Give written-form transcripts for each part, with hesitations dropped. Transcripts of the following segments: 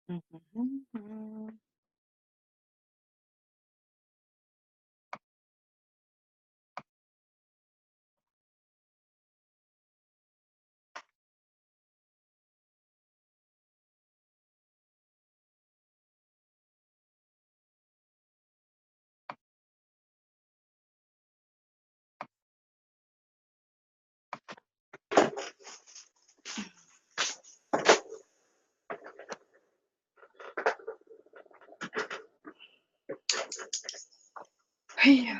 Mhm. Hiya.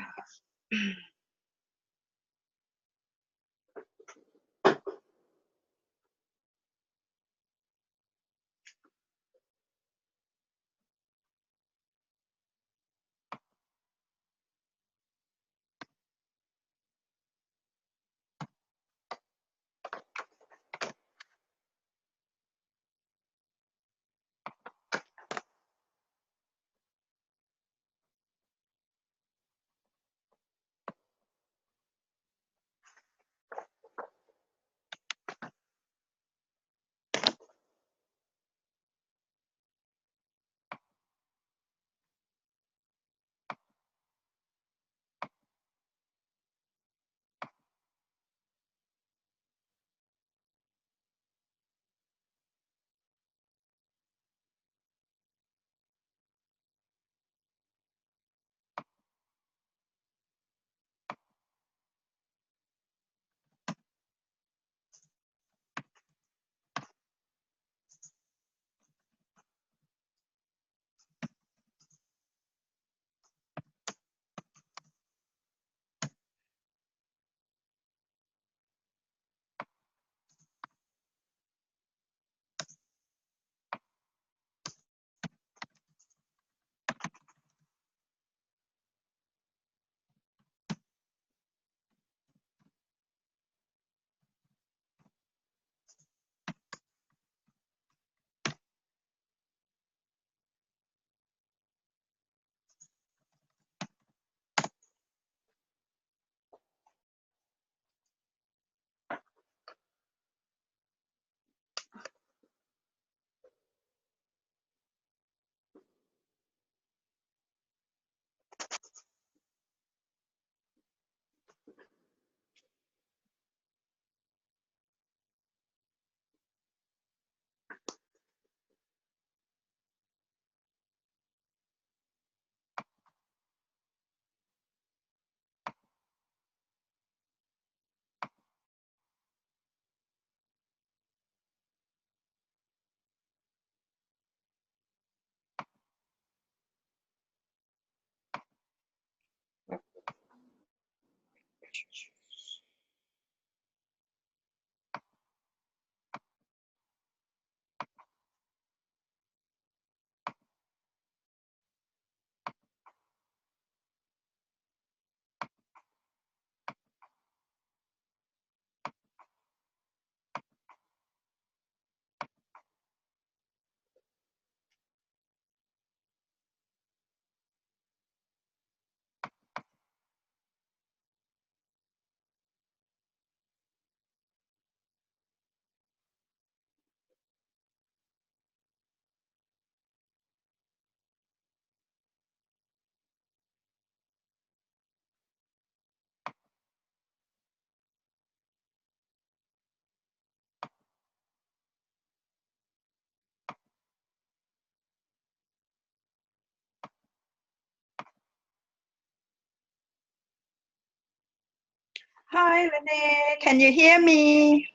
Hi, Renee. Can you hear me?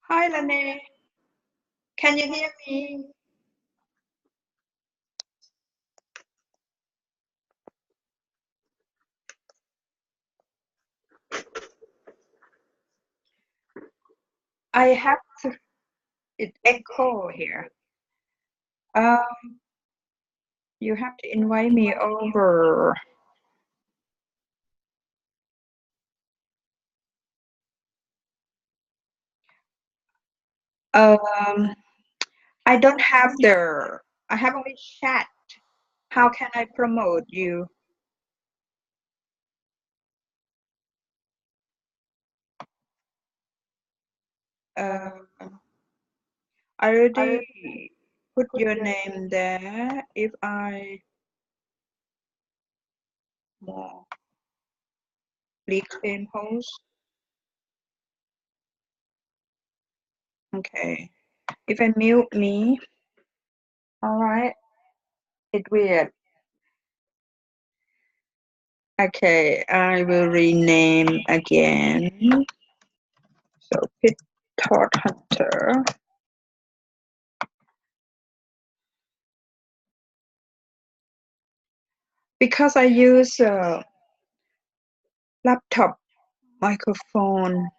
Hi, Lene. Can you hear me? I have to, it echo here. Um, you have to invite me over. Um, I don't have I have only chat. How can I promote you? Um, I already put your name there. If I more reclaim host, okay. If I mute me, all right, it's weird. Okay, I will rename again. Sopittodhunter. Because I use a laptop microphone.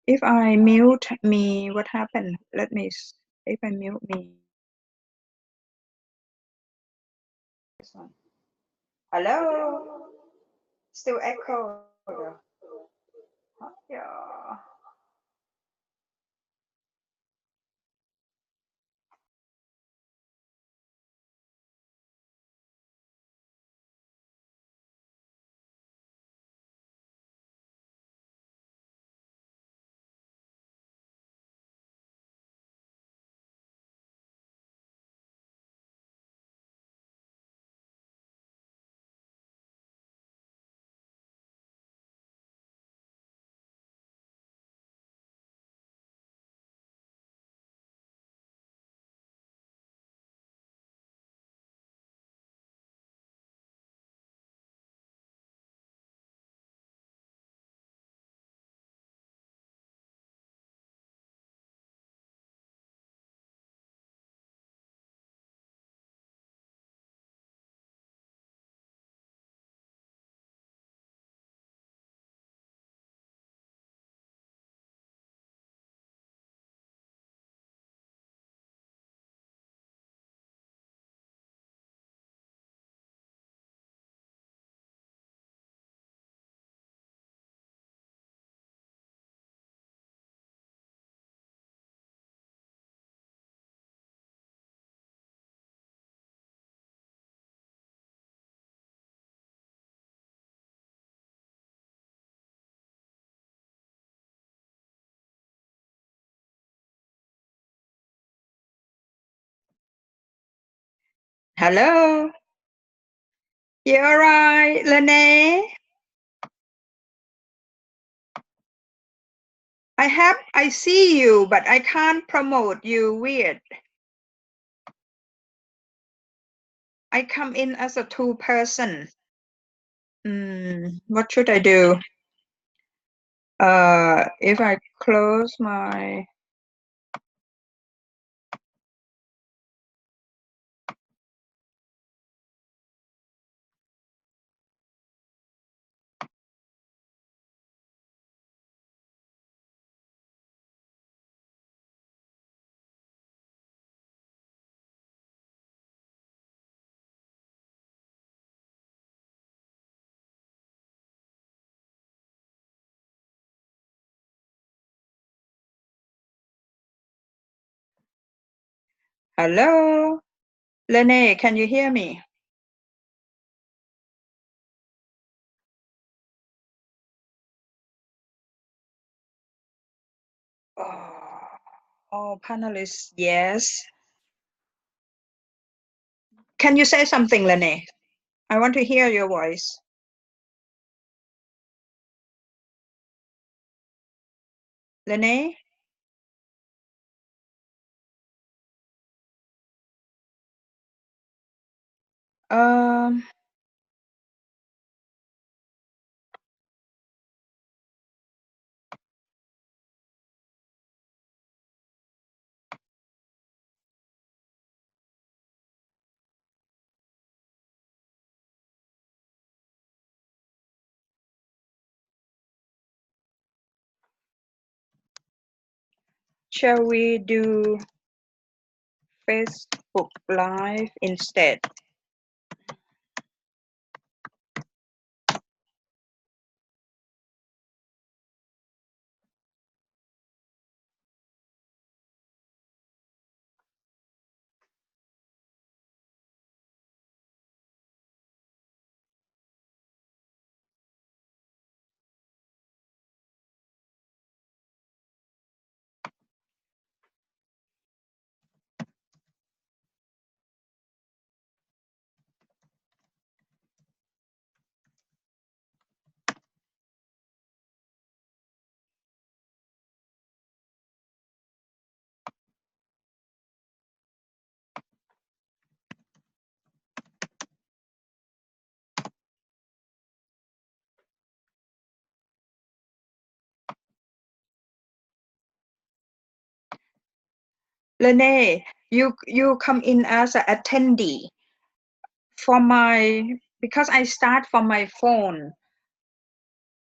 If I mute me, what happened? If I mute me. Hello? Still echo. Yeah. Hello? You alright, Lene? I see you, but I can't promote you. Weird. I come in as a two-person. What should I do? If I close my... Hello? Lene, can you hear me? Oh, panelists, yes. Can you say something, Lene? I want to hear your voice. Lene? Um, Shall we do Facebook Live instead? Lene, you come in as an attendee for because I start from my phone.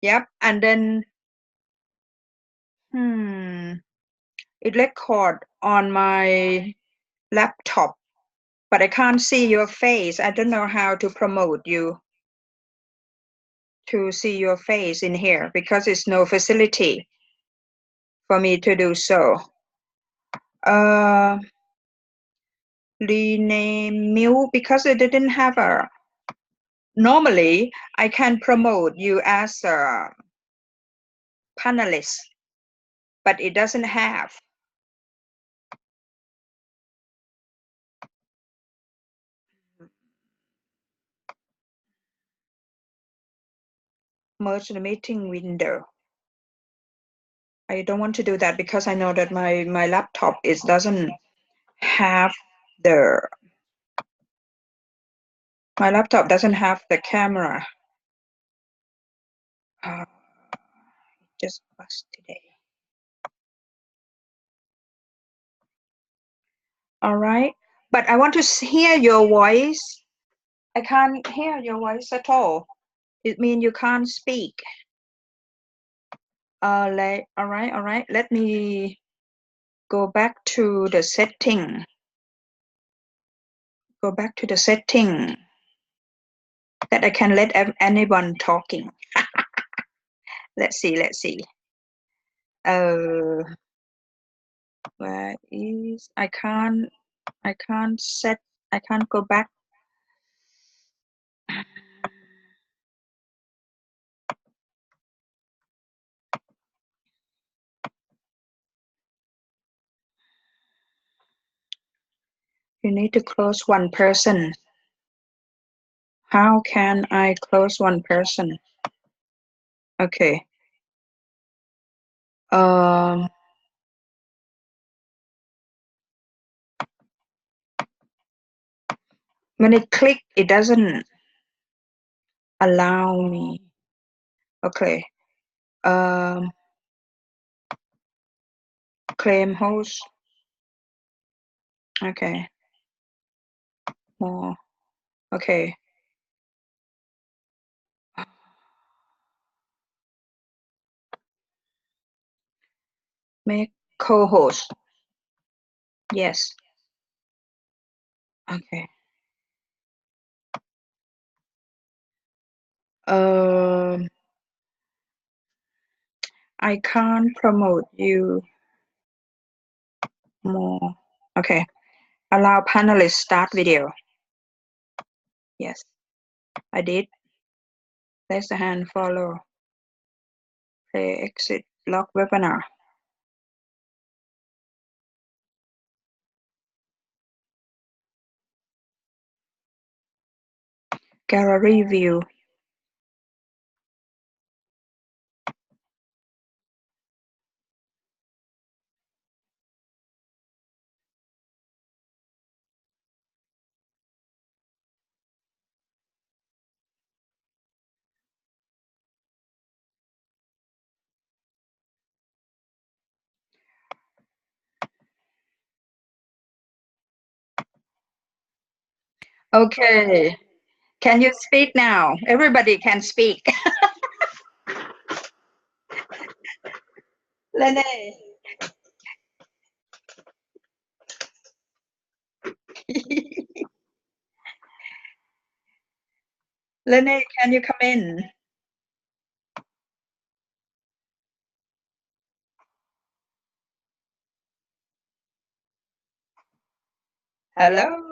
Yep, and then it record on my laptop, but I can't see your face. I don't know how to promote you to see your face in here because it's no facility for me to do so. Rename mute because it didn't have a. Normally, I can promote you as a panelist, but it doesn't have. Merge the meeting window. I don't want to do that because I know that my laptop doesn't have my laptop doesn't have the camera. Just bust today. All right, but I want to hear your voice. I can't hear your voice at all. It means you can't speak. All right. Let me go back to the setting. Go back to the setting that I can let anyone talking. Let's see. Where is I can't go back. You need to close one person. How can I close one person? Okay. When it click, it doesn't allow me. Okay. Claim host. Okay. More. Okay. Make co-host. Yes. Okay. I can't promote you more. Okay. Allow panelists start video. Yes. I did. Raise the hand, follow. Play, exit, lock webinar. Gallery view. Okay. Can you speak now? Everybody can speak. Lene. Lene, can you come in? Hello?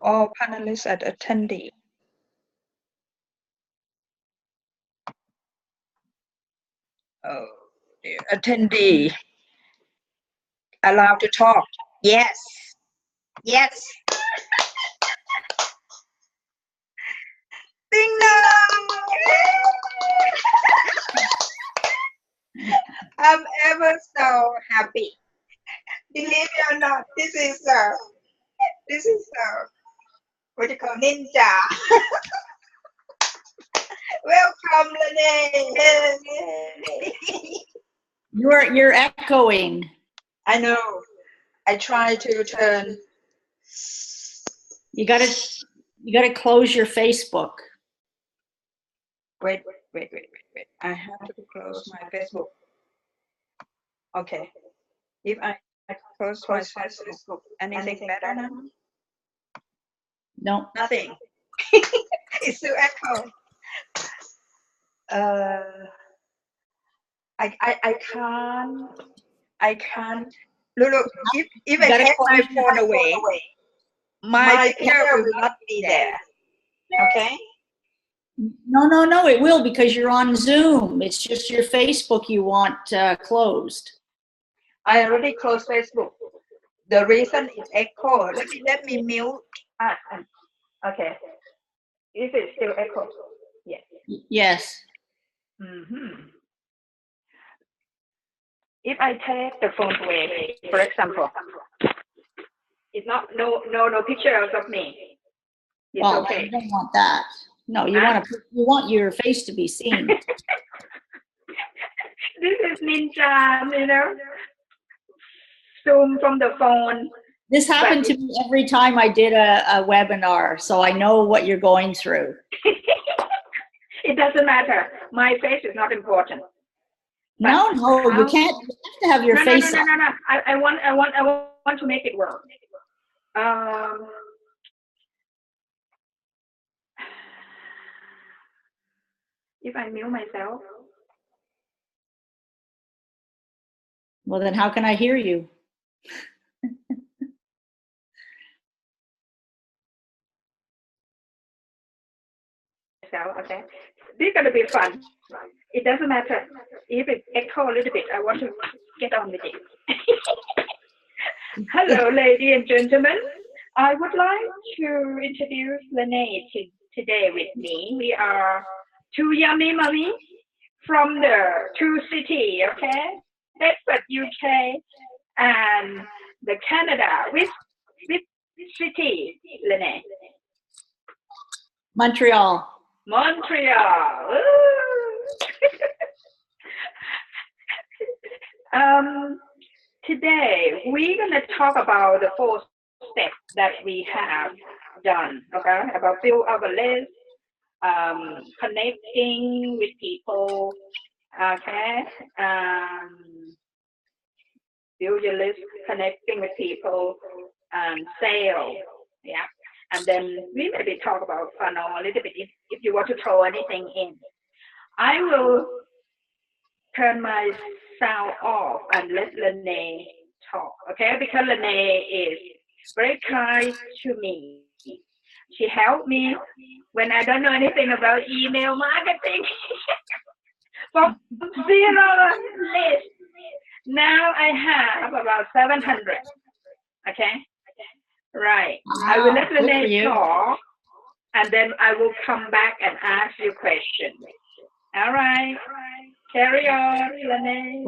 All panelists and attendee. Oh, dear. Attendee. Allowed to talk. Yes. Yes. Ding dong. I'm ever so happy. Believe it or not, this is what you call ninja. Welcome, Lene. You're echoing. I know. I try to turn. You gotta close your Facebook. Wait. I have to close my Facebook. Okay. If I close my Facebook, anything better now? No. Nothing. It's still echo. I can't. Look, if I take my phone away, my picture will not be there. Okay? No, it will, because you're on Zoom. It's just your Facebook you want closed. I already closed Facebook. The reason is echo. Let me mute. Okay. Is it still echo? Yes. Yes. If I take the phone away, for example, it's not no pictures of me. It's well, okay. you don't want that. No, you want your face to be seen. This is ninja, Zoom from the phone. This happened to me every time I did a webinar, so I know what you're going through. It doesn't matter. My face is not important. No, you can't. You have to have your face. No. I want to make it work. If I mute myself. Well, then how can I hear you? Okay. This is going to be fun. It doesn't matter. If it echo a little bit, I want to get on with it. Hello, ladies and gentlemen. I would like to introduce Lene today with me. We are two yummy mummies from the two cities, okay? Bedford, UK, and the Canada. Which city, Lene? Montreal. Montreal. Today we're gonna talk about the 4 steps that we have done. Okay, about build our list, connecting with people. Okay, build your list, connecting with people, sales. Yeah. And then we maybe talk about funnel a little bit if you want to throw anything in. I will turn my sound off and let Lene talk, okay? Because Lene is very kind to me. She helped me when I don't know anything about email marketing. From 0 list. Now I have about 700, okay? Right. Wow. I will let Lene talk, and then I will come back and ask you questions. All right. Carry on, Lene.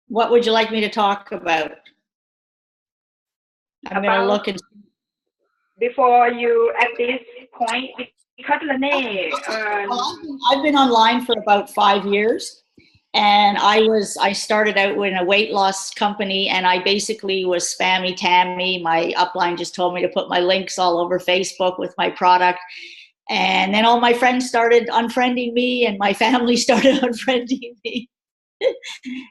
What would you like me to talk about? I'm going to look and before you at this point, because Lene. I've been online for about 5 years. And I started out in a weight loss company, and I basically was spammy Tammy. My upline just told me to put my links all over Facebook with my product. And then all my friends started unfriending me, and my family started unfriending me.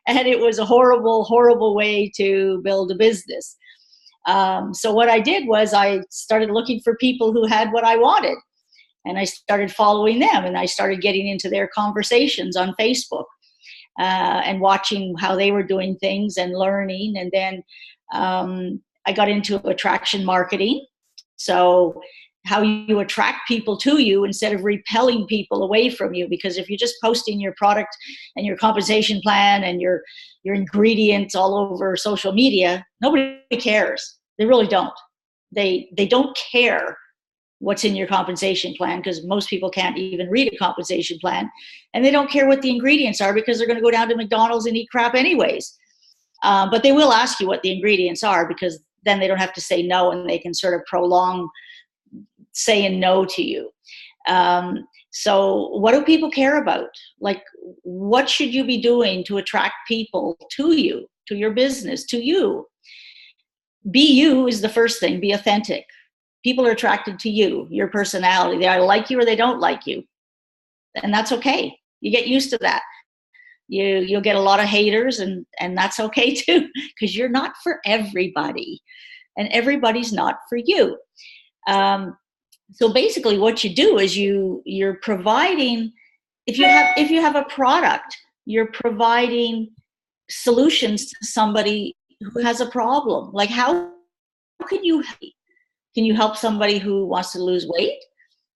And it was a horrible, horrible way to build a business. So what I did was I started looking for people who had what I wanted. And I started following them, and I started getting into their conversations on Facebook, and watching how they were doing things and learning. And then I got into attraction marketing. So how you attract people to you instead of repelling people away from you. Because if you're just posting your product and your compensation plan and your ingredients all over social media, nobody cares. They really don't. They don't care what's in your compensation plan, because most people can't even read a compensation plan, and they don't care what the ingredients are because they're going to go down to McDonald's and eat crap anyways. But they will ask you what the ingredients are, because then they don't have to say no, and they can sort of prolong saying no to you. So what do people care about? Like, what should you be doing to attract people to you, to your business, to you? Be you is the first thing. Be authentic. People are attracted to you, your personality. They either like you or they don't like you. And that's okay. You get used to that. You'll get a lot of haters, and that's okay too, because you're not for everybody, and everybody's not for you. So basically what you do is you're providing, if you have a product, you're providing solutions to somebody who has a problem. Like, how can you help somebody who wants to lose weight?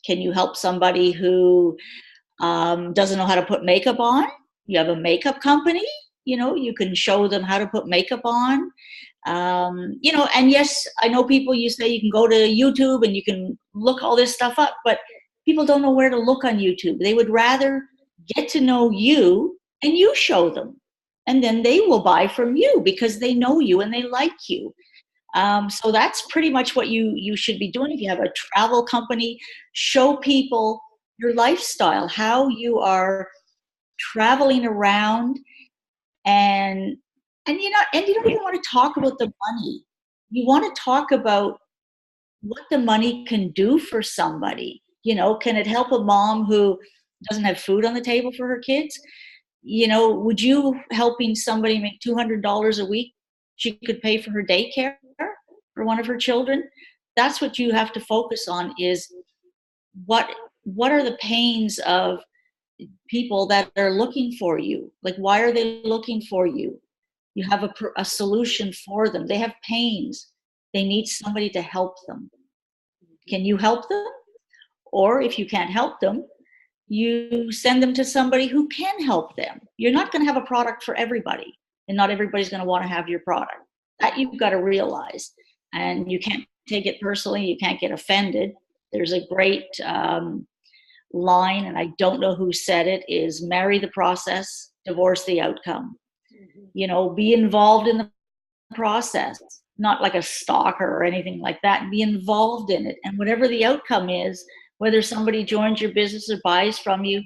Can you help somebody who doesn't know how to put makeup on? You have a makeup company, you can show them how to put makeup on. And yes, I know people, you say you can go to YouTube and you can look all this stuff up, but people don't know where to look on YouTube. They would rather get to know you and you show them, and then they will buy from you because they know you and they like you. So that's pretty much what you should be doing. If you have a travel company, show people your lifestyle, how you are traveling around, and you don't even want to talk about the money. You want to talk about what the money can do for somebody. Can it help a mom who doesn't have food on the table for her kids? Would you helping somebody make $200 a week she could pay for her daycare for one of her children? That's what you have to focus on, is what are the pains of people that are looking for you? Like, why are they looking for you? You have a solution for them. They have pains. They need somebody to help them. Can you help them? Or if you can't help them, you send them to somebody who can help them. You're not going to have a product for everybody, and not everybody's going to want to have your product. That you've got to realize. And you can't take it personally. You can't get offended. There's a great line, and I don't know who said it, is marry the process, divorce the outcome. Be involved in the process, not like a stalker or anything like that. Be involved in it. And whatever the outcome is, whether somebody joins your business or buys from you,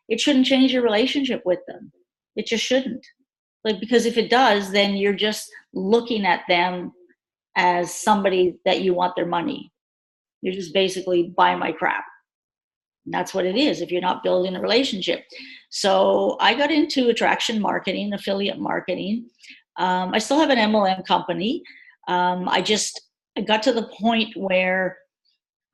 it shouldn't change your relationship with them. It just shouldn't. Because if it does, then you're just looking at them as somebody that you want their money. You're just basically buy my crap. And that's what it is if you're not building a relationship. So I got into attraction marketing, affiliate marketing. I still have an MLM company. I got to the point where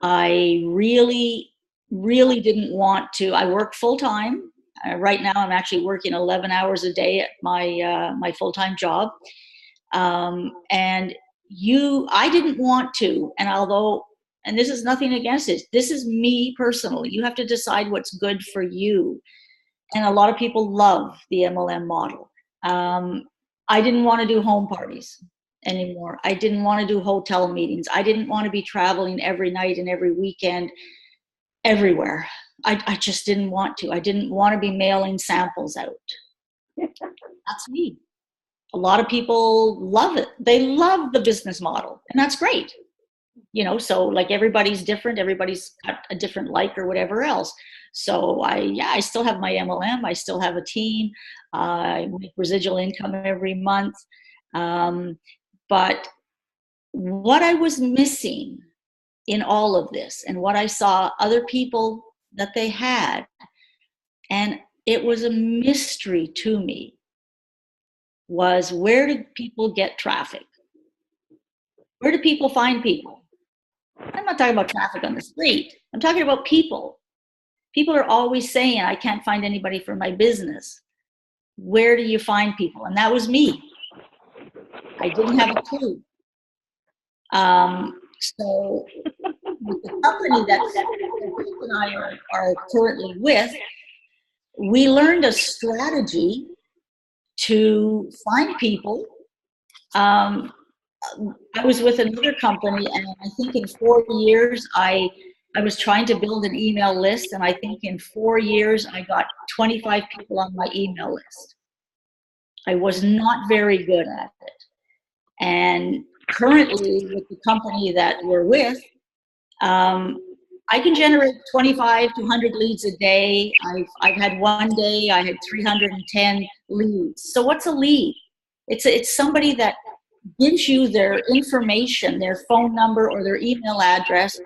I really, really didn't want to. I work full time. Right now, I'm actually working 11 hours a day at my full-time job. And I didn't want to. And this is nothing against it. This is me personally. You have to decide what's good for you. And a lot of people love the MLM model. I didn't want to do home parties anymore. I didn't want to do hotel meetings. I didn't want to be traveling every night and every weekend everywhere. I just didn't want to. I didn't want to be mailing samples out. That's me. A lot of people love it. They love the business model, and that's great. So like everybody's different. Everybody's got a different like or whatever else. So I still have my MLM. I still have a team. I make residual income every month. But what I was missing in all of this, and what I saw other people that they had. And it was a mystery to me, was where do people get traffic? Where do people find people? I'm not talking about traffic on the street. I'm talking about people. People are always saying, I can't find anybody for my business. Where do you find people? And that was me. I didn't have a clue. So with the company that Chris and I are currently with, we learned a strategy to find people. I was with another company, and I think in 4 years, I was trying to build an email list, and I think in 4 years, I got 25 people on my email list. I was not very good at it. And currently, with the company that we're with, I can generate 25 to 100 leads a day. I've had one day, I had 310 leads. So what's a lead? It's somebody that gives you their information, their phone number or their email address,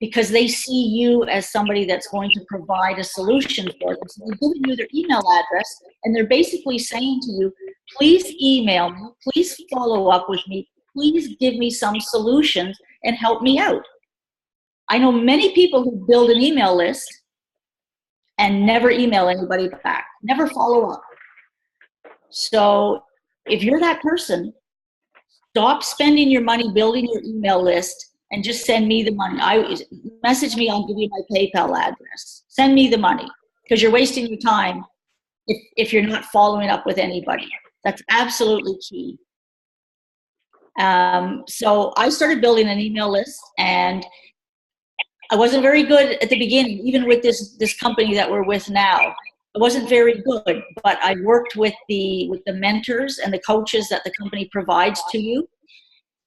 because they see you as somebody that's going to provide a solution for them. So they're giving you their email address, and they're basically saying to you, please email me, please follow up with me, please give me some solutions and help me out. I know many people who build an email list and never email anybody back, never follow up. So if you're that person, stop spending your money building your email list and just send me the money. Message me, I'll give you my PayPal address. Send me the money, because you're wasting your time if you're not following up with anybody. That's absolutely key. So I started building an email list, and I wasn't very good at the beginning, even with this company that we're with now. I wasn't very good, but I worked with the mentors and the coaches that the company provides to you.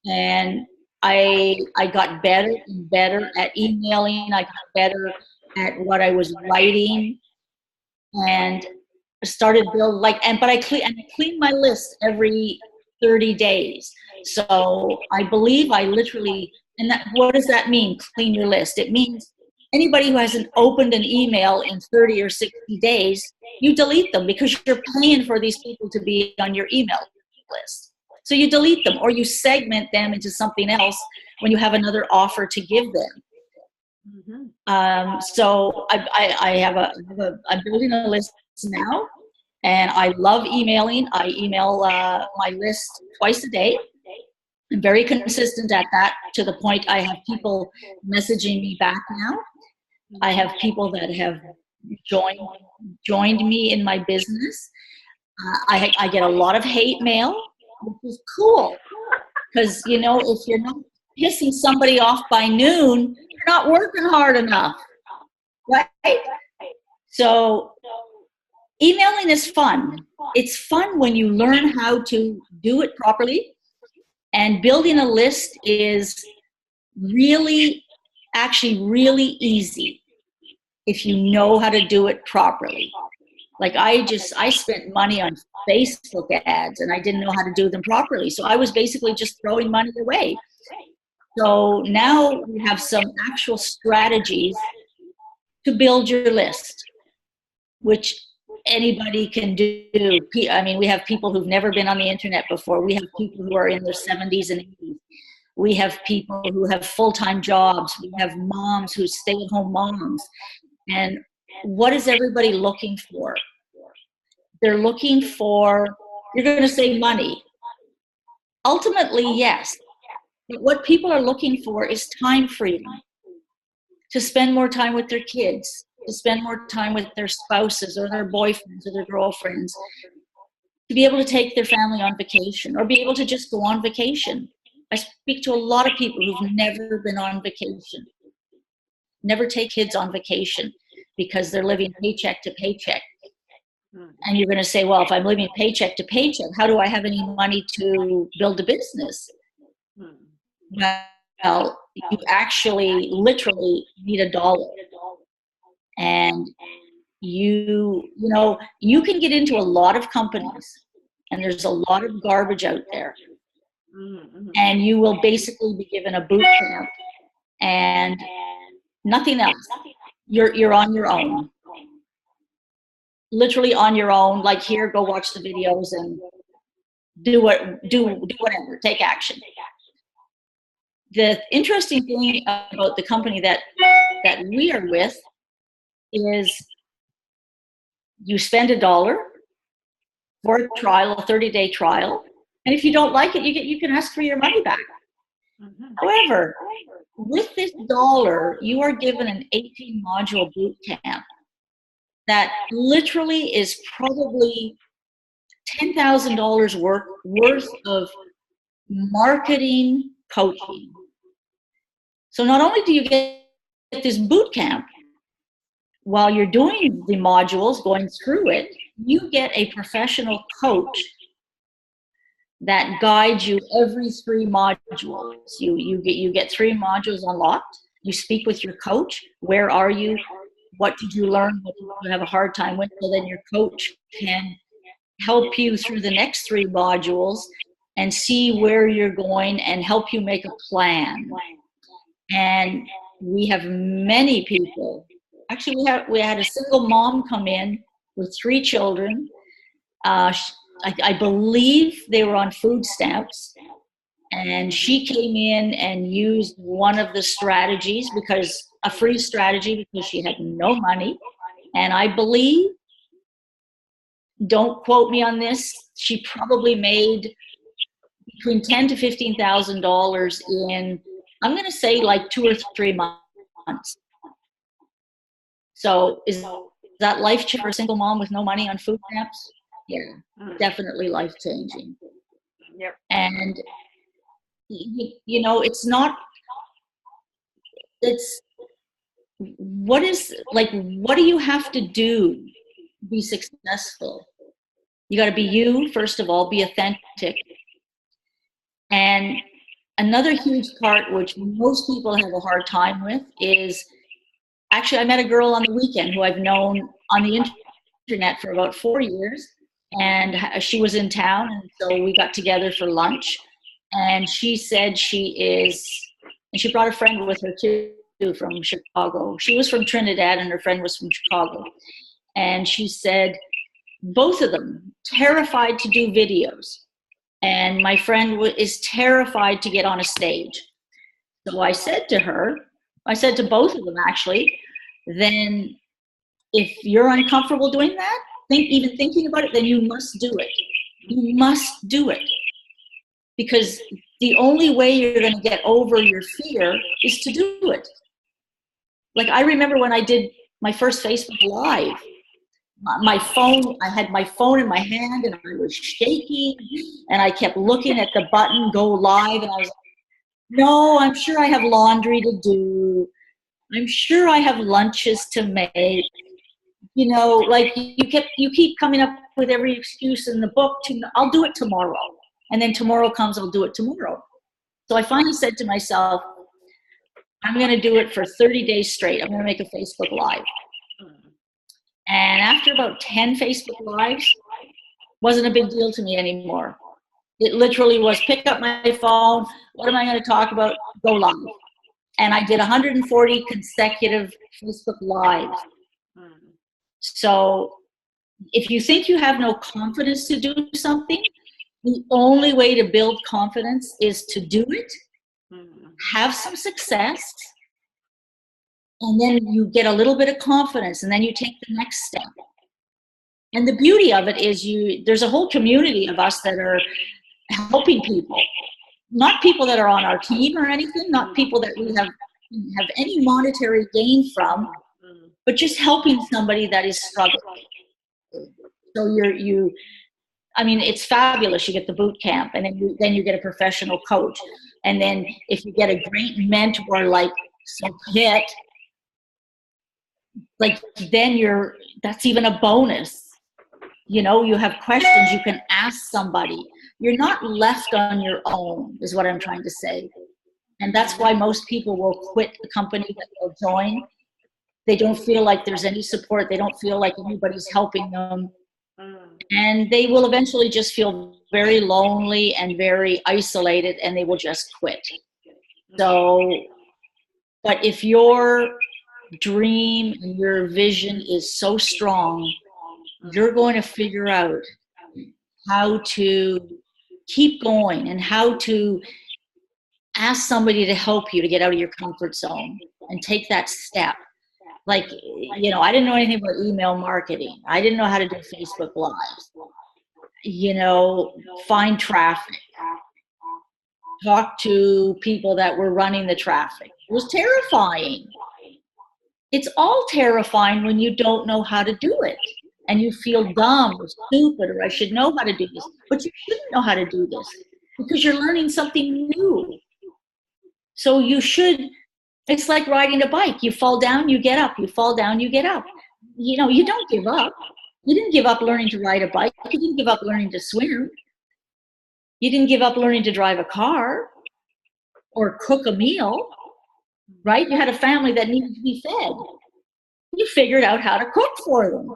And I got better and better at emailing. I got better at what I was writing, and started build but I clean my list every 30 days. So I believe I literally, and what does that mean, clean your list? It means anybody who hasn't opened an email in 30 or 60 days, you delete them, because you're paying for these people to be on your email list. So you delete them, or you segment them into something else when you have another offer to give them. Mm-hmm. So I'm building a list now, and I love emailing. I email my list twice a day. I'm very consistent at that, to the point I have people messaging me back now. I have people that have joined me in my business. I get a lot of hate mail, which is cool, because if you're not pissing somebody off by noon, you're not working hard enough, right? So emailing is fun. It's fun when you learn how to do it properly. And building a list is actually really easy if you know how to do it properly. Like I spent money on Facebook ads, and I didn't know how to do them properly. So I was basically just throwing money away. So now we have some actual strategies to build your list, which anybody can do. I mean, we have people who've never been on the internet before. We have people who are in their 70s and 80s. We have people who have full-time jobs. We have moms who stay-at-home moms. And what is everybody looking for? They're looking for, you're going to say money. Ultimately, yes. But what people are looking for is time freedom, to spend more time with their kids, to spend more time with their spouses or their boyfriends or their girlfriends, to be able to take their family on vacation, or be able to just go on vacation. I speak to a lot of people who've never been on vacation, never take kids on vacation, because they're living paycheck to paycheck. And you're going to say, well, if I'm living paycheck to paycheck, how do I have any money to build a business? Well, you actually literally need $1. And you can get into a lot of companies, and there's a lot of garbage out there. And you will basically be given a boot camp, and nothing else. You're on your own, literally on your own. Like, here, go watch the videos and do whatever, take action. The interesting thing about the company that we are with is you spend $1 for a trial, a 30-day trial, and if you don't like it, you can ask for your money back. However, with this $1, you are given an 18-module boot camp that literally is probably $10,000 worth of marketing coaching. So not only do you get this boot camp, while you're doing the modules, going through it, you get a professional coach that guides you every 3 modules. You get 3 modules unlocked. You speak with your coach. Where are you? What did you learn? What did you have a hard time with? So then your coach can help you through the next 3 modules and see where you're going and help you make a plan. And we have many people. Actually, we had a single mom come in with 3 children. I believe they were on food stamps, and she came in and used one of the strategies, a free strategy, because she had no money. And I believe, don't quote me on this, she probably made between $10,000 to $15,000 in, I'm going to say, like 2 or 3 months. So is that life-changing for a single mom with no money on food stamps? Yeah, definitely life-changing. Yep. And it's not, what do you have to do to be successful? You got to be you, first of all, be authentic. And another huge part, which most people have a hard time with, is, actually, I met a girl on the weekend who I've known on the internet for about 4 years, and she was in town, and so we got together for lunch. And she said and she brought a friend with her too from Chicago. She was from Trinidad and her friend was from Chicago. And she said, both of them terrified to do videos. And my friend is terrified to get on a stage. So I said to both of them, actually, then if you're uncomfortable doing that, even thinking about it, then you must do it. You must do it. Because the only way you're going to get over your fear is to do it. Like, I remember when I did my first Facebook Live, I had my phone in my hand and I was shaking, and I kept looking at the button, go live, and I was like, no, I'm sure I have laundry to do. I'm sure I have lunches to make. Like, you keep coming up with every excuse in the book I'll do it tomorrow. And then tomorrow comes, I'll do it tomorrow. So I finally said to myself, I'm going to do it for 30 days straight. I'm going to make a Facebook Live. And after about 10 Facebook Lives, wasn't a big deal to me anymore. It literally was, pick up my phone, what am I going to talk about? Go live. And I did 140 consecutive Facebook Lives. So if you think you have no confidence to do something, the only way to build confidence is to do it, have some success, and then you get a little bit of confidence, and then you take the next step. And the beauty of it is there's a whole community of us that are helping people. Not people that are on our team or anything, not people that we have any monetary gain from, but just helping somebody that is struggling. So it's fabulous. You get the boot camp, and then you get a professional coach. And then if you get a great mentor like Sopit, that's even a bonus. You have questions you can ask somebody. You're not left on your own, is what I'm trying to say. And that's why most people will quit the company that they'll join. They don't feel like there's any support. They don't feel like anybody's helping them. And they will eventually just feel very lonely and very isolated, and they will just quit. So But if your dream and your vision is so strong, you're going to figure out how to keep going and how to ask somebody to help you to get out of your comfort zone and take that step. Like, you know, I didn't know anything about email marketing. I didn't know how to do Facebook Lives. You know, find traffic, talk to people that were running the traffic. It was terrifying. It's all terrifying when you don't know how to do it and you feel dumb or stupid or I should know how to do this. But you shouldn't know how to do this because you're learning something new. So you should, it's like riding a bike. You fall down, you get up. You fall down, you get up. You know, you don't give up. You didn't give up learning to ride a bike. You didn't give up learning to swim. You didn't give up learning to drive a car or cook a meal, right? You had a family that needed to be fed. You figured out how to cook for them.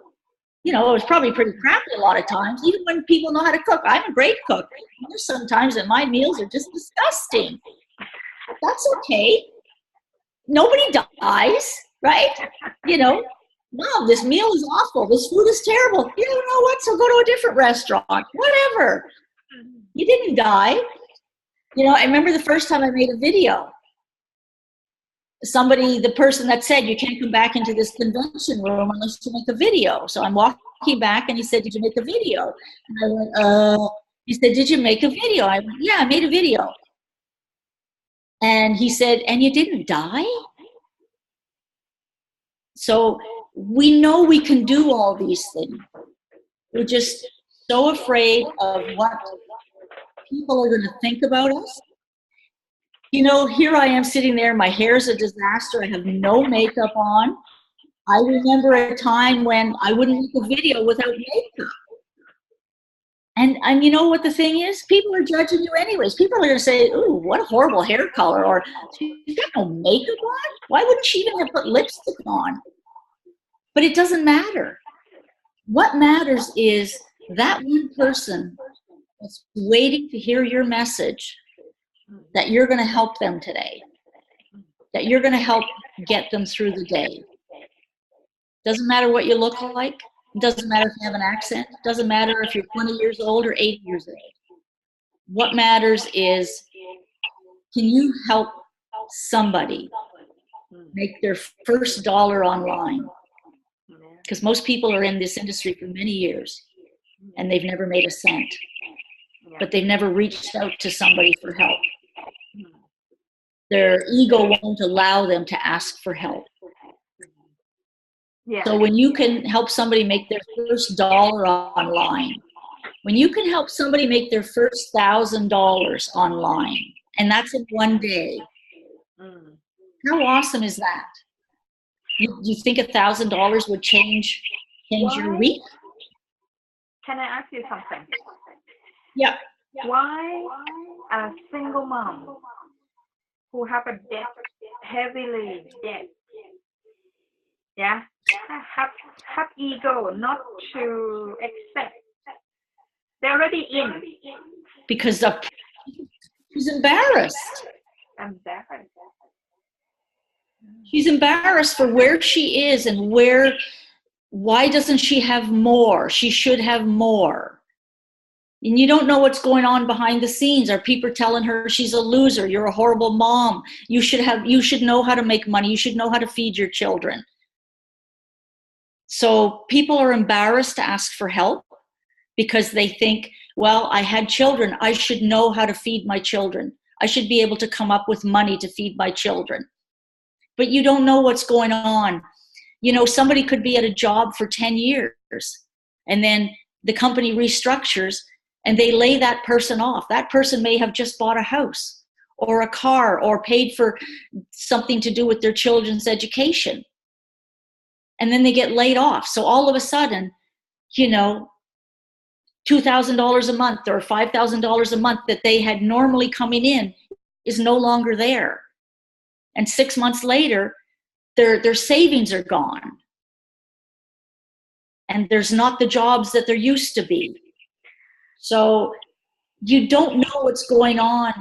You know, it was probably pretty crappy a lot of times, even when people know how to cook. I'm a great cook. There's sometimes that my meals are just disgusting. That's okay. Nobody dies, right? You know, Mom, this meal is awful. This food is terrible. You don't know what, so go to a different restaurant. Whatever. You didn't die. You know, I remember the first time I made a video. Somebody, the person that said, you can't come back into this convention room unless you make a video. So I'm walking back and he said, did you make a video? And I went, he said, did you make a video? I went, yeah, I made a video. And he said, and you didn't die? So we know we can do all these things. We're just so afraid of what people are going to think about us. You know, here I am sitting there, my hair's a disaster, I have no makeup on. I remember a time when I wouldn't make a video without makeup. And you know what the thing is? People are judging you anyways. People are going to say, ooh, what a horrible hair color, or she's got no makeup on? Why wouldn't she even have put lipstick on? But it doesn't matter. What matters is that one person that's waiting to hear your message, that you're going to help them today, that you're going to help get them through the day. Doesn't matter what you look like. It doesn't matter if you have an accent. It doesn't matter if you're 20 years old or 80 years old. What matters is, can you help somebody make their first dollar online? Because most people are in this industry for many years and they've never made a cent, but they've never reached out to somebody for help. Their ego won't allow them to ask for help. Yeah. So when you can help somebody make their first dollar online, when you can help somebody make their first $1,000 online, and that's in one day, how awesome is that? You think $1,000 would change your week? Can I ask you something? Yeah. Why a single mom who have a debt, heavily debt, have ego not to accept? They're already in. Because she's embarrassed. Embarrassed. She's embarrassed for where she is and why doesn't she have more? She should have more. And you don't know what's going on behind the scenes. Are people telling her she's a loser? You're a horrible mom. You should know how to make money. You should know how to feed your children. So people are embarrassed to ask for help because they think, well, I had children. I should know how to feed my children. I should be able to come up with money to feed my children. But you don't know what's going on. You know, somebody could be at a job for 10 years and then the company restructures and they lay that person off. That person may have just bought a house or a car or paid for something to do with their children's education. And then they get laid off. So all of a sudden, you know, $2,000 a month or $5,000 a month that they had normally coming in is no longer there. And 6 months later, their savings are gone. And there's not the jobs that there used to be. So you don't know what's going on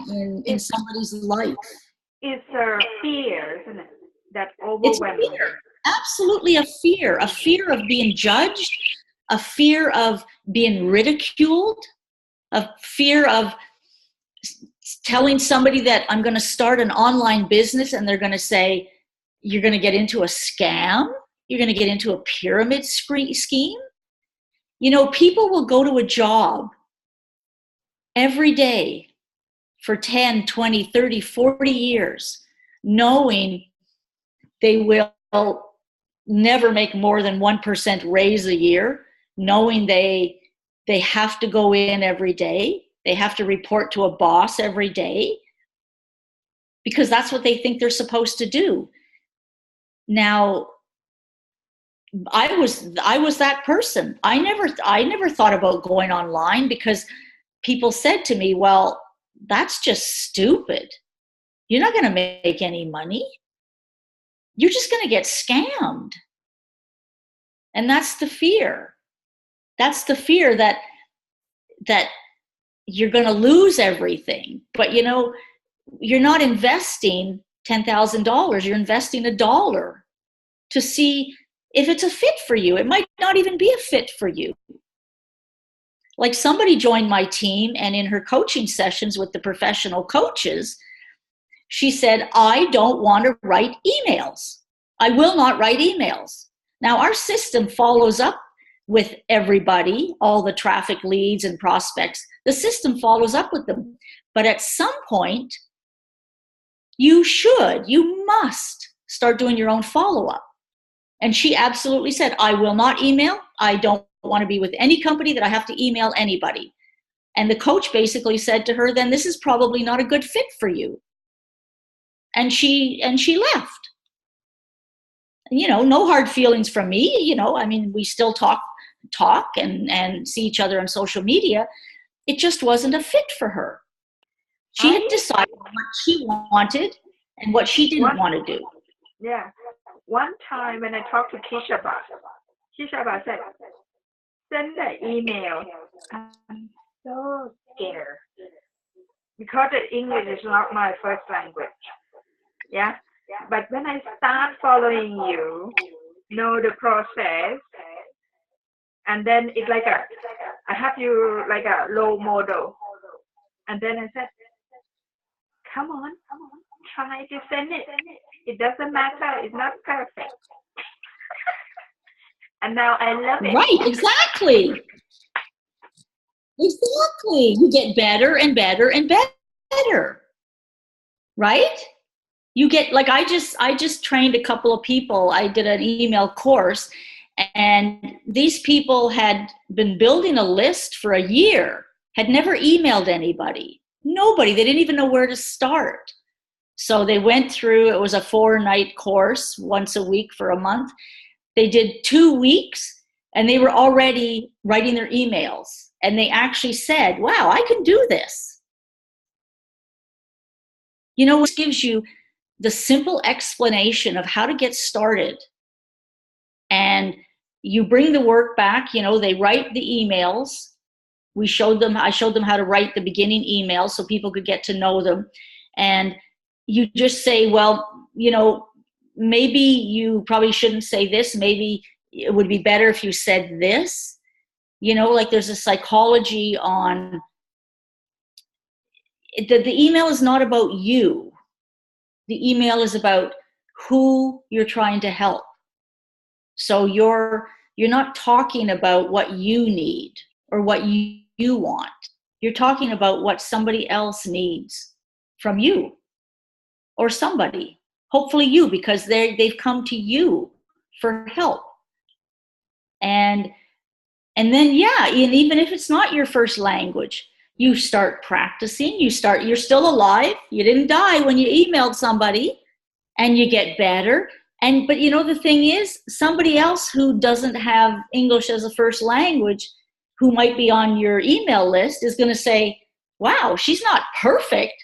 in somebody's life. It's a fear, isn't it? that It's overwhelming. fear, absolutely a fear of being judged, a fear of being ridiculed, a fear of telling somebody that I'm going to start an online business and they're going to say, you're going to get into a scam, you're going to get into a pyramid scheme. You know, people will go to a job every day for 10, 20, 30, 40 years, knowing they will never make more than 1% raise a year, knowing they have to go in every day, they have to report to a boss every day, because that's what they think they're supposed to do. Now, I was that person. I never thought about going online, because people said to me, well, that's just stupid. You're not going to make any money. You're just going to get scammed. And that's the fear. That's the fear that you're going to lose everything. But you know, you're not investing $10,000. You're investing $1 to see if it's a fit for you. It might not even be a fit for you. Like, somebody joined my team, and in her coaching sessions with the professional coaches, she said, I don't want to write emails. I will not write emails. Now, our system follows up with everybody, all the traffic leads and prospects. The system follows up with them. But at some point, you must start doing your own follow-up. And she absolutely said, I will not email. I don't want to be with any company that I have to email anybody. And the coach basically said to her, then this is probably not a good fit for you. And she left. You know, no hard feelings from me. You know, I mean, we still talk and see each other on social media. It just wasn't a fit for her. She had decided what she wanted and what she didn't want to do. Yeah. One time when I talked to Keisha said, send the email. I'm so scared because the English is not my first language. Yeah. But when I start following you, know the process, and then it's like I have you like a role model. And then I said, come on, try to send it. It doesn't matter. It's not perfect. And now I love it. Right, exactly. Exactly. You get better and better and better. Right? You get, like, I just trained a couple of people. I did an email course, and these people had been building a list for a year, had never emailed anybody. Nobody. They didn't even know where to start. So they went through, it was a 4-night course, once a week for a month. They did 2 weeks, and they were already writing their emails. And they actually said, wow, I can do this. You know, it gives you the simple explanation of how to get started. And you bring the work back, you know, they write the emails. I showed them how to write the beginning emails so people could get to know them. And you just say, well, you know, maybe you probably shouldn't say this. Maybe it would be better if you said this. You know, like, there's a psychology on the email is not about you. The email is about who you're trying to help. So you're not talking about what you need or what you want. You're talking about what somebody else needs from you or somebody. Hopefully you, because they've come to you for help. And then, yeah, and even if it's not your first language, you start practicing, you're still alive. You didn't die when you emailed somebody, and you get better. But you know, the thing is, somebody else who doesn't have English as a first language, who might be on your email list, is going to say, wow, she's not perfect,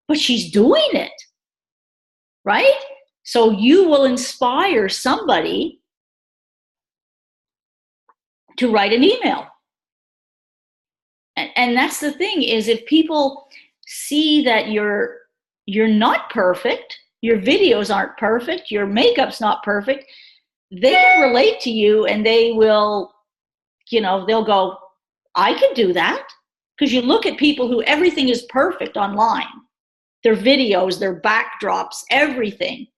but she's doing it. Right? So you will inspire somebody to write an email. And that's the thing, is if people see that you're not perfect, your videos aren't perfect, your makeup's not perfect, they can relate to you, and they will, you know, they'll go, I can do that. Because you look at people who everything is perfect online, their videos, their backdrops, everything.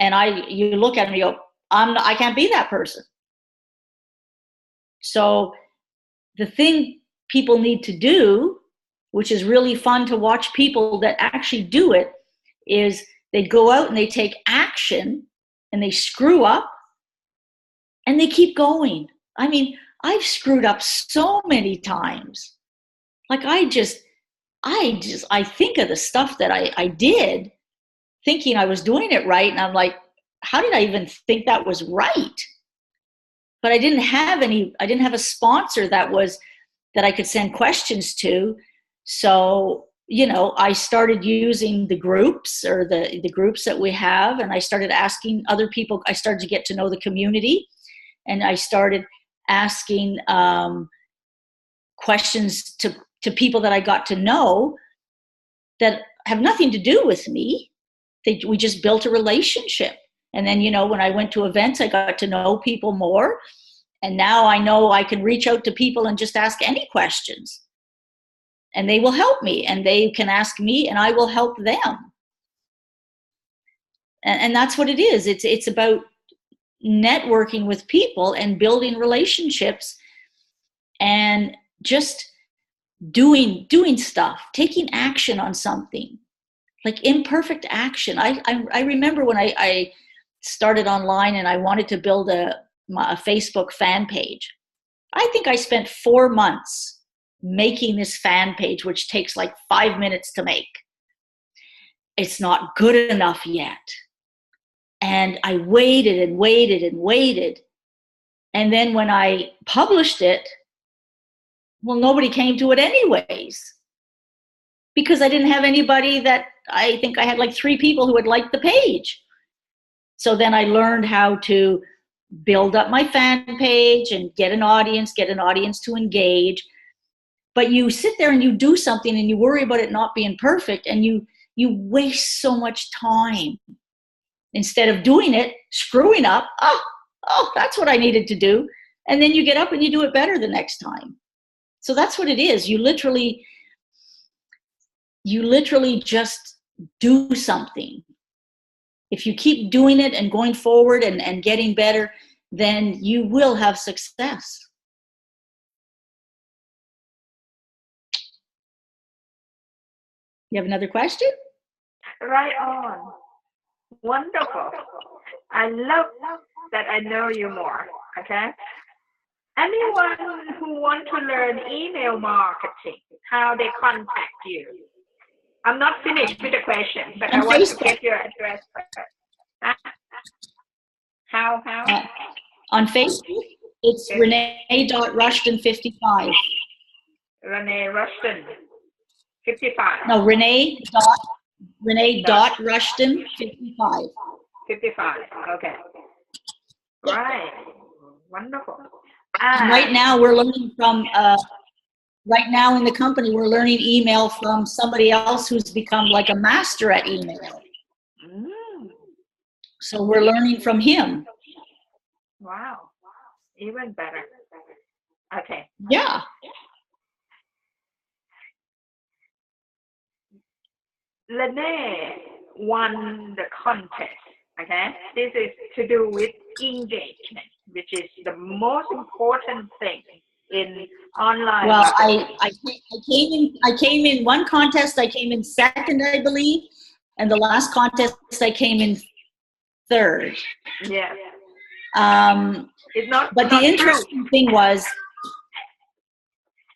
And you look at them and you go, I can't be that person. So the thing people need to do, which is really fun to watch people that actually do it, is they go out and they take action and they screw up and they keep going. I mean, I've screwed up so many times. Like I think of the stuff that I did thinking I was doing it right. And I'm like, how did I even think that was right? But I didn't have a sponsor that I could send questions to. So, you know, I started using the groups or the groups that we have. And I started asking other people. I started to get to know the community, and I started asking questions to people that I got to know that have nothing to do with me. We just built a relationship. And then, you know, when I went to events, I got to know people more. And now I know I can reach out to people and just ask any questions. And they will help me, and they can ask me, and I will help them. And that's what it is. It's about networking with people and building relationships and just doing stuff, taking action on something, like imperfect action. I remember when I started online and I wanted to build a Facebook fan page. I think I spent 4 months making this fan page, which takes like 5 minutes to make. It's not good enough yet. And I waited and waited and waited. And then when I published it, well, nobody came to it anyways, because I didn't have anybody that I think I had like 3 people who had liked the page. So then I learned how to build up my fan page and get an audience to engage. But you sit there and you do something and you worry about it not being perfect, and you waste so much time instead of doing it, screwing up. Oh, that's what I needed to do. And then you get up and you do it better the next time. So that's what it is. You literally just do something. If you keep doing it and going forward and getting better, then you will have success. You have another question? Right on. Wonderful. I love that I know you more. Okay. Anyone who wants to learn email marketing, how they contact you? I'm not finished with the question, but I want to get your address first. How? On Facebook, it's Renee.Rushton55. Renee Rushton 55. No, Renee.Rushton55. 55. Okay. Right. Wonderful. Right now we're learning from right now in the company, we're learning email from somebody else who's become like a master at email. So we're learning from him. Wow. Even better. Okay. Yeah. Renee won the contest. Okay. This is to do with engagement, which is the most important thing in online. Well, I came in one contest. I came in second, I believe, and the last contest I came in third. Yeah. It's not. But the interesting thing was,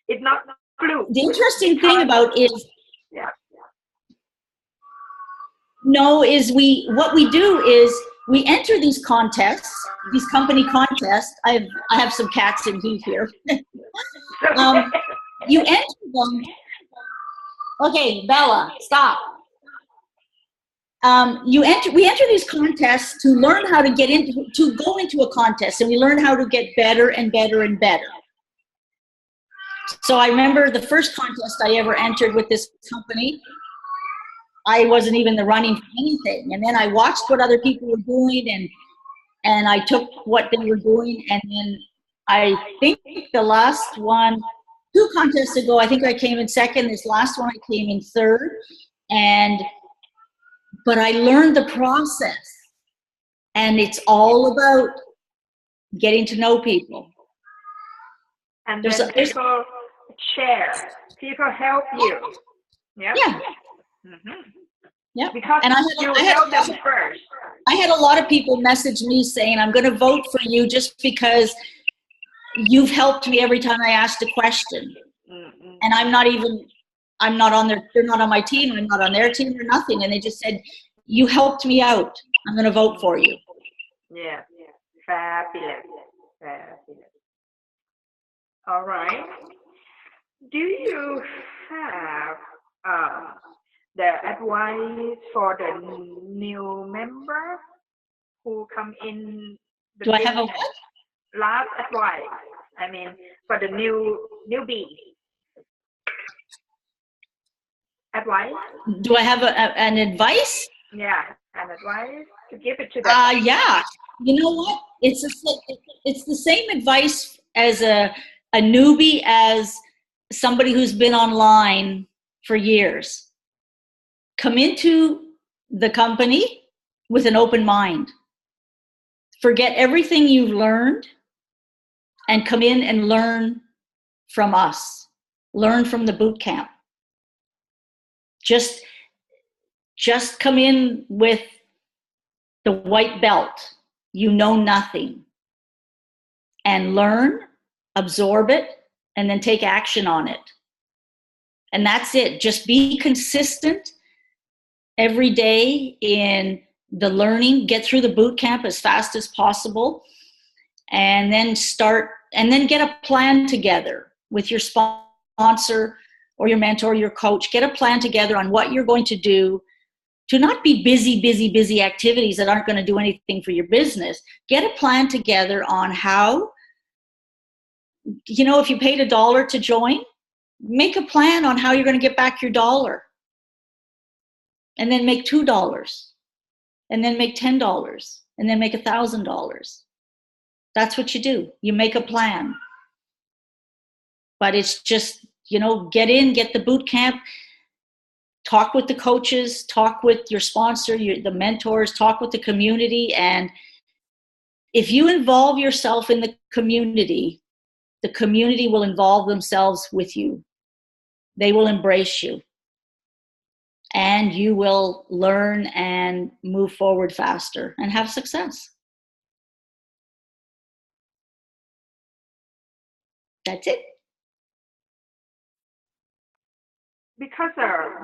it's not blue. The interesting thing about is. Yeah. No, what we do is we enter these contests, these company contests. I have some cats in heat here. You enter them. Okay, Bella, stop. We enter these contests to learn how to go into a contest, and we learn how to get better and better and better. So I remember the first contest I ever entered with this company. I wasn't even the running for anything. And then I watched what other people were doing, and I took what they were doing. And then I think the last one, 2 contests ago, I think I came in second. This last one, I came in third. But I learned the process. And it's all about getting to know people. And then people share. People help you. Yep. Yeah. Mm-hmm. Yeah. Because and you help them first. I had a lot of people message me saying, I'm going to vote for you just because you've helped me every time I asked a question. Mm-hmm. And I'm not on they're not on my team, I'm not on their team or nothing. And they just said, you helped me out. I'm going to vote for you. Yeah. Fabulous. Fabulous. All right. Do you have the advice for the new member who come in? Do I have a what? Last advice. I mean, for the newbie. Advice? Do I have an advice? Yeah, an advice to give it to them. Yeah. You know what? It's the same advice as a newbie as somebody who's been online for years. Come into the company with an open mind. Forget everything you've learned and come in and learn from us. Learn from the boot camp. Just come in with the white belt. You know nothing. And learn, absorb it, and then take action on it. And that's it. Just be consistent every day in the learning. Get through the boot camp as fast as possible. And then get a plan together with your sponsor or your mentor, your coach. Get a plan together on what you're going to do to not be busy activities that aren't going to do anything for your business. Get a plan together on how, if you paid $1 to join, make a plan on how you're going to get back your $1. And then make $2. And then make $10. And then make $1,000. That's what you do. You make a plan. But it's just, get the boot camp, talk with the coaches, talk with your sponsor, the mentors, talk with the community. And if you involve yourself in the community will involve themselves with you. They will embrace you. And you will learn and move forward faster and have success. That's it. Because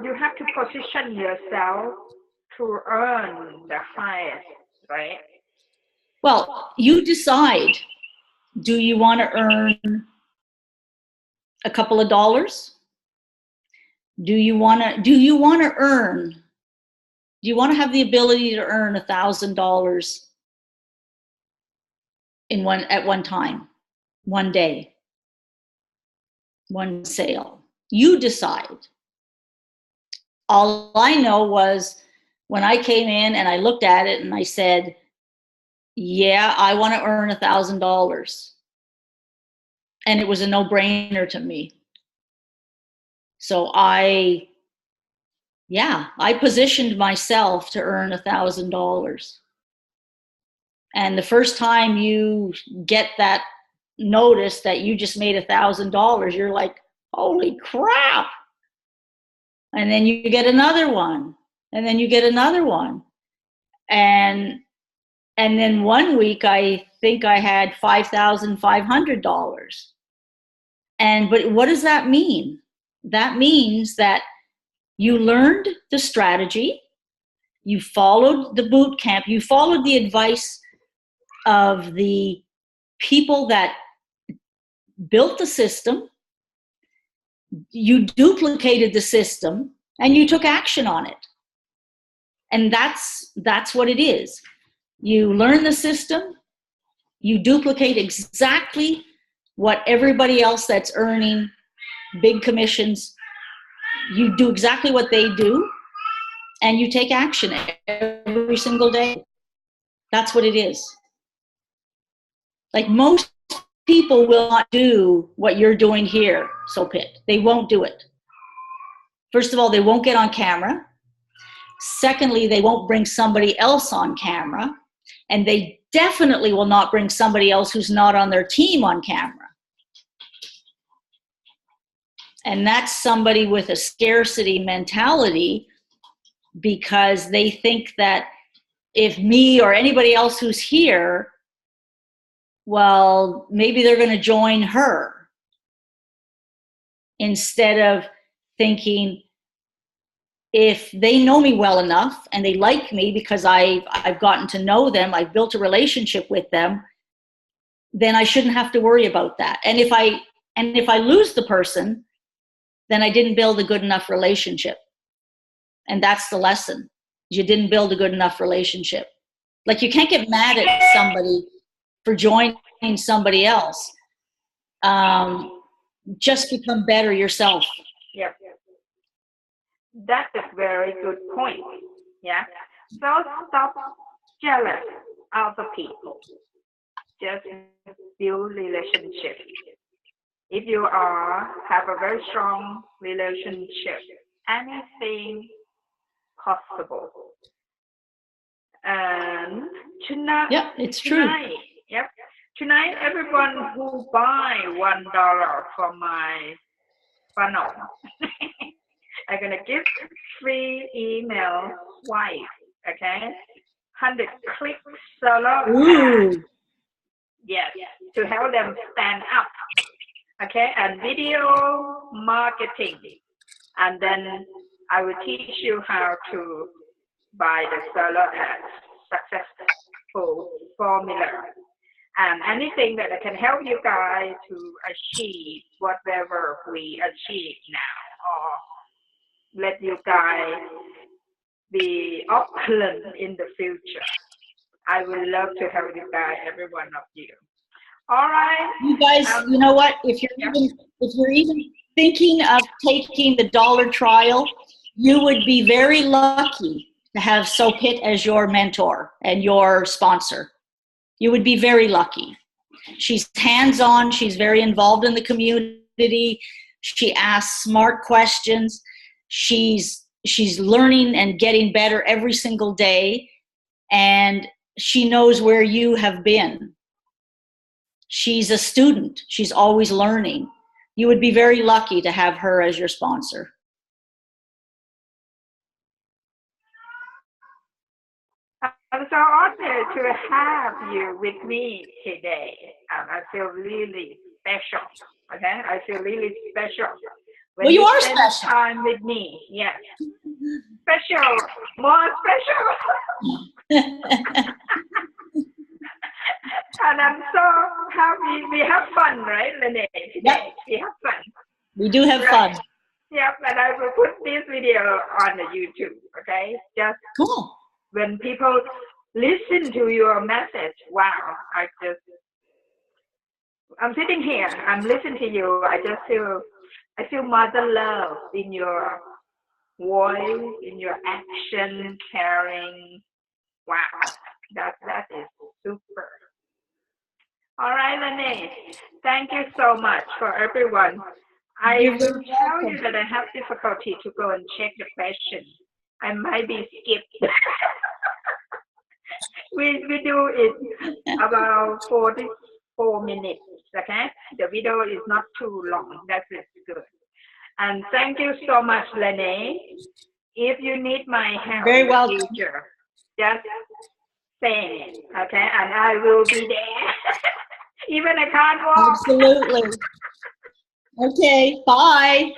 you have to position yourself to earn the highest, right? Well, you decide. Do you want to earn a couple of dollars? Do you want to have the ability to earn $1,000 at one time, one day, one sale? You decide. All I know was when I came in and I looked at it and I said, yeah, I want to earn $1,000. And it was a no-brainer to me. So I positioned myself to earn $1,000. And the first time you get that notice that you just made $1,000, you're like, holy crap. And then you get another one, and then you get another one. And then one week, I think I had $5,500. But what does that mean? That means that you learned the strategy, you followed the boot camp, you followed the advice of the people that built the system, you duplicated the system, and you took action on it. And that's what it is. You learn the system, you duplicate exactly what everybody else that's earning big commissions, you do exactly what they do, and you take action every single day. That's what it is. Like most people will not do what you're doing here, Sopit. They won't do it. First of all, they won't get on camera. Secondly, they won't bring somebody else on camera. And they definitely will not bring somebody else who's not on their team on camera. And that's somebody with a scarcity mentality, because they think that if me or anybody else who's here, well, maybe they're going to join her, instead of thinking, if they know me well enough and they like me because I've gotten to know them, I've built a relationship with them, then I shouldn't have to worry about that. And if I lose the person, then I didn't build a good enough relationship. And that's the lesson. You didn't build a good enough relationship. Like, you can't get mad at somebody for joining somebody else. Just become better yourself. Yep. That is very good point. Yeah. So stop jealous of the people. Just build relationship. If you have a very strong relationship, anything possible. And tonight, yeah, it's true. Yep. Tonight, everyone who buy $1 from my funnel, I'm gonna give free email swipe. Okay, 100 clicks solo. Yes, to help them stand up. Okay, and video marketing, and then I will teach you how to buy the solo ads, successful formula, and anything that can help you guys to achieve whatever we achieve now, or let you guys be opulent in the future. I would love to help you guys, every one of you. All right. You guys, you know what? If you're even thinking of taking the $1 trial, you would be very lucky to have Sopit as your mentor and your sponsor. You would be very lucky. She's hands-on. She's very involved in the community. She asks smart questions. She's learning and getting better every single day, and she knows where you have been. She's a student. She's always learning. You would be very lucky to have her as your sponsor. I'm so honored to have you with me today. I feel really special. Okay, I feel really special. When you are spend special. Time with me, yes. Special, more special. And I'm so happy. We have fun, right, Lene? Today. Yep. We have fun. We do have fun. Yep, and I will put this video on the YouTube, okay? Just cool. When people listen to your message, wow, I'm sitting here, I'm listening to you, I feel mother love in your voice, in your action, caring. Wow, that is super. All right, Lene, thank you so much for everyone. I will tell you that I have difficulty to go and check the question. I might be skipped. we do it about 44 minutes, okay? The video is not too long. That is good. And thank you so much, Lene. If you need my help in the future, just say it, okay? And I will be there. Even I can't walk. Absolutely. Okay, bye.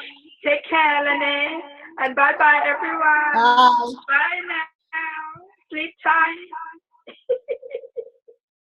Take care, Lene. And bye-bye, everyone. Bye. Bye now. Sleep time.